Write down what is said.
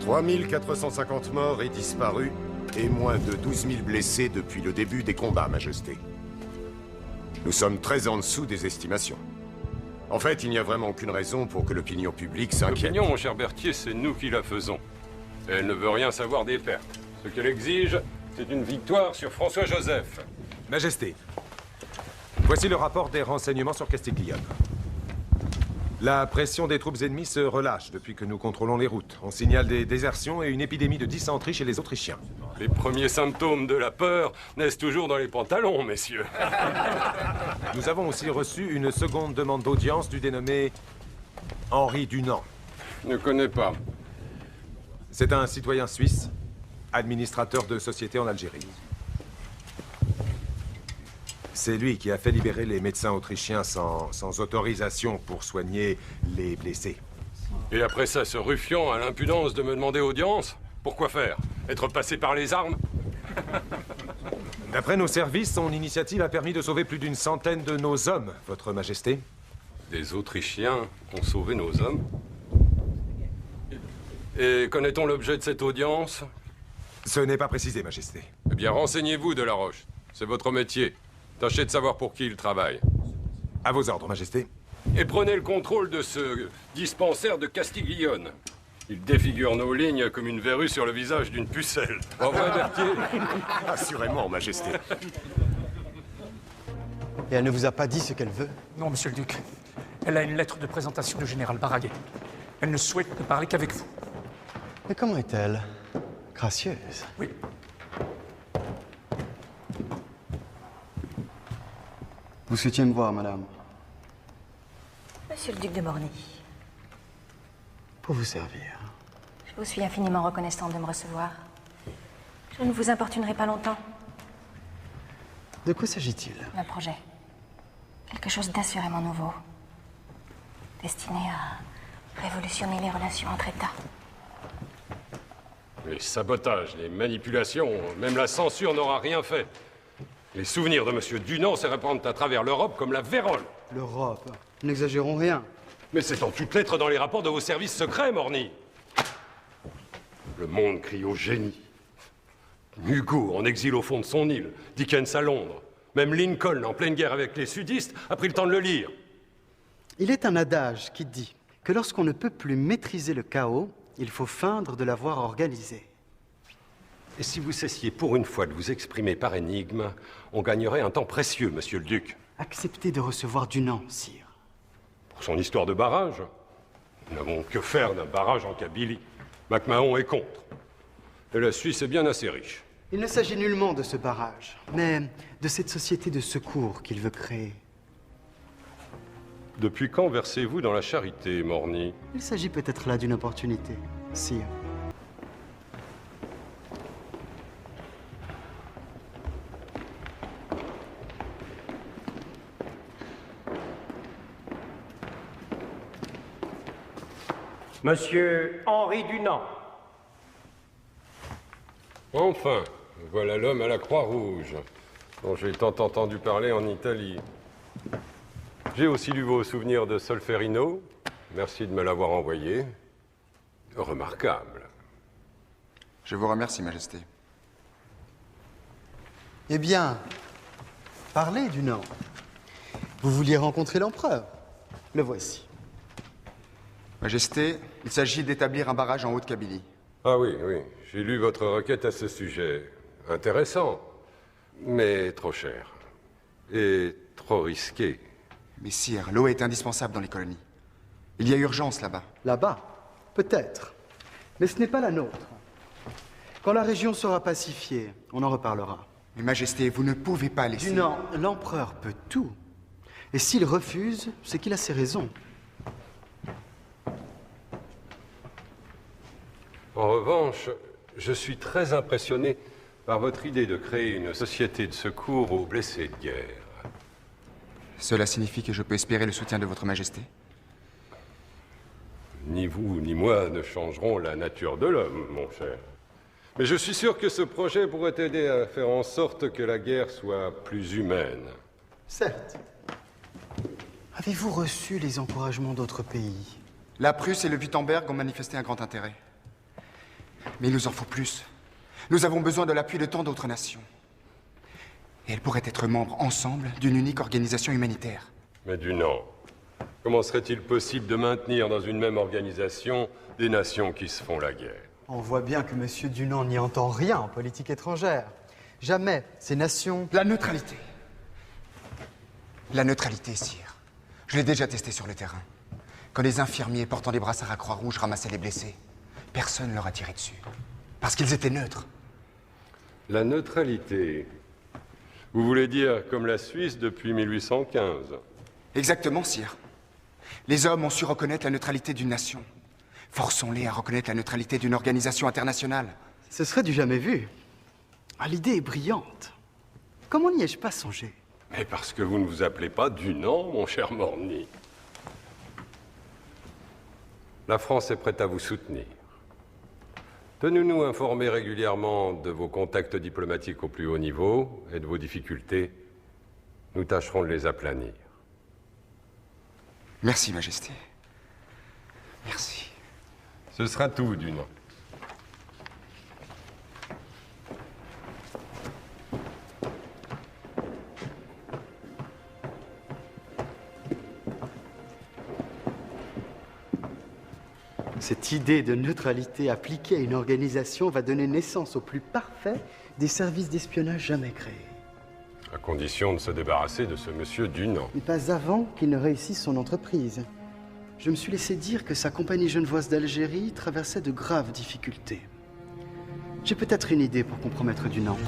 3450 morts et disparus, et moins de 12 000 blessés depuis le début des combats, Majesté. Nous sommes très en dessous des estimations. En fait, il n'y a vraiment aucune raison pour que l'opinion publique s'inquiète. L'opinion, mon cher Berthier, c'est nous qui la faisons. Elle ne veut rien savoir des pertes. Ce qu'elle exige, c'est une victoire sur François-Joseph. Majesté, voici le rapport des renseignements sur Castiglione. La pression des troupes ennemies se relâche depuis que nous contrôlons les routes. On signale des désertions et une épidémie de dysenterie chez les Autrichiens. Les premiers symptômes de la peur naissent toujours dans les pantalons, messieurs. Nous avons aussi reçu une seconde demande d'audience du dénommé Henri Dunant. Ne connais pas. C'est un citoyen suisse, administrateur de société en Algérie. C'est lui qui a fait libérer les médecins autrichiens sans autorisation pour soigner les blessés. Et après ça, ce ruffian a l'impudence de me demander audience? Pourquoi faire? Être passé par les armes? D'après nos services, son initiative a permis de sauver plus d'une centaine de nos hommes, Votre Majesté. Des Autrichiens ont sauvé nos hommes? Et connaît-on l'objet de cette audience? Ce n'est pas précisé, Majesté. Eh bien, renseignez-vous, Delaroche. C'est votre métier. Tâchez de savoir pour qui il travaille. À vos ordres, Majesté. Et prenez le contrôle de ce dispensaire de Castiglione. Il défigure nos lignes comme une verrue sur le visage d'une pucelle. Au revoir, Berthier. Assurément, Majesté. Et elle ne vous a pas dit ce qu'elle veut? Non, monsieur le duc. Elle a une lettre de présentation du général Baraguet. Elle ne souhaite ne parler qu'avec vous. Mais comment est-elle? Gracieuse. Oui. Vous souhaitiez me voir, madame? Monsieur le duc de Morny, Pour vous servir. je vous suis infiniment reconnaissante de me recevoir. Je ne vous importunerai pas longtemps. De quoi s'agit-il? Un projet. Quelque chose d'assurément nouveau. Destiné à révolutionner les relations entre États. Les sabotages, les manipulations, même la censure n'aura rien fait. Les souvenirs de M. Dunant se répandent à travers l'Europe comme la vérole. L'Europe. N'exagérons rien. Mais c'est en toutes lettres dans les rapports de vos services secrets, Morny. Le monde crie au génie. Hugo, en exil au fond de son île. Dickens à Londres. Même Lincoln, en pleine guerre avec les sudistes, a pris le temps de le lire. Il est un adage qui dit que lorsqu'on ne peut plus maîtriser le chaos, il faut feindre de l'avoir organisé. Et si vous cessiez pour une fois de vous exprimer par énigme, on gagnerait un temps précieux, monsieur le duc. Acceptez de recevoir Dunant, sire. Pour son histoire de barrage, nous n'avons que faire d'un barrage en Kabylie. MacMahon est contre. Et la Suisse est bien assez riche. Il ne s'agit nullement de ce barrage, mais de cette société de secours qu'il veut créer. Depuis quand versez-vous dans la charité, Morny? Il s'agit peut-être là d'une opportunité, sire. Monsieur Henri Dunant. Enfin, voilà l'homme à la Croix-Rouge, dont j'ai tant entendu parler en Italie. J'ai aussi lu vos souvenirs de Solferino. Merci de me l'avoir envoyé. Remarquable. Je vous remercie, Majesté. Eh bien, parlez Dunant. Vous vouliez rencontrer l'empereur. Le voici. Majesté, il s'agit d'établir un barrage en Haute-Kabylie. Ah oui, oui. J'ai lu votre requête à ce sujet. Intéressant, mais trop cher. Et trop risqué. Mais sire, l'eau est indispensable dans les colonies. Il y a urgence là-bas. Là-bas, peut-être. Mais ce n'est pas la nôtre. Quand la région sera pacifiée, on en reparlera. Mais Majesté, vous ne pouvez pas laisser... Dunant, l'empereur peut tout. Et s'il refuse, c'est qu'il a ses raisons. En revanche, je suis très impressionné par votre idée de créer une société de secours aux blessés de guerre. Cela signifie que je peux espérer le soutien de votre Majesté? Ni vous ni moi ne changerons la nature de l'homme, mon cher. Mais je suis sûr que ce projet pourrait aider à faire en sorte que la guerre soit plus humaine. Certes. Avez-vous reçu les encouragements d'autres pays? La Prusse et le Wurtemberg ont manifesté un grand intérêt. Mais il nous en faut plus. Nous avons besoin de l'appui de tant d'autres nations. Et elles pourraient être membres ensemble d'une unique organisation humanitaire. Mais Dunant, comment serait-il possible de maintenir dans une même organisation des nations qui se font la guerre? On voit bien que M. Dunant n'y entend rien en politique étrangère. Jamais ces nations... La neutralité. La neutralité, sire. Je l'ai déjà testé sur le terrain. Quand les infirmiers portant des brassards à Croix-Rouge ramassaient les blessés, personne ne leur a tiré dessus. Parce qu'ils étaient neutres. La neutralité. Vous voulez dire comme la Suisse depuis 1815? Exactement, sire. Les hommes ont su reconnaître la neutralité d'une nation. Forçons-les à reconnaître la neutralité d'une organisation internationale. Ce serait du jamais vu. Ah, l'idée est brillante. Comment n'y ai-je pas songé? Mais parce que vous ne vous appelez pas Dunant, mon cher Morny. La France est prête à vous soutenir. Tenez-nous informés régulièrement de vos contacts diplomatiques au plus haut niveau et de vos difficultés. Nous tâcherons de les aplanir. Merci, Majesté. Merci. Ce sera tout, Dunant. Cette idée de neutralité appliquée à une organisation va donner naissance au plus parfait des services d'espionnage jamais créés. À condition de se débarrasser de ce monsieur Dunant. Mais pas avant qu'il ne réussisse son entreprise. Je me suis laissé dire que sa compagnie genevoise d'Algérie traversait de graves difficultés. J'ai peut-être une idée pour compromettre Dunant.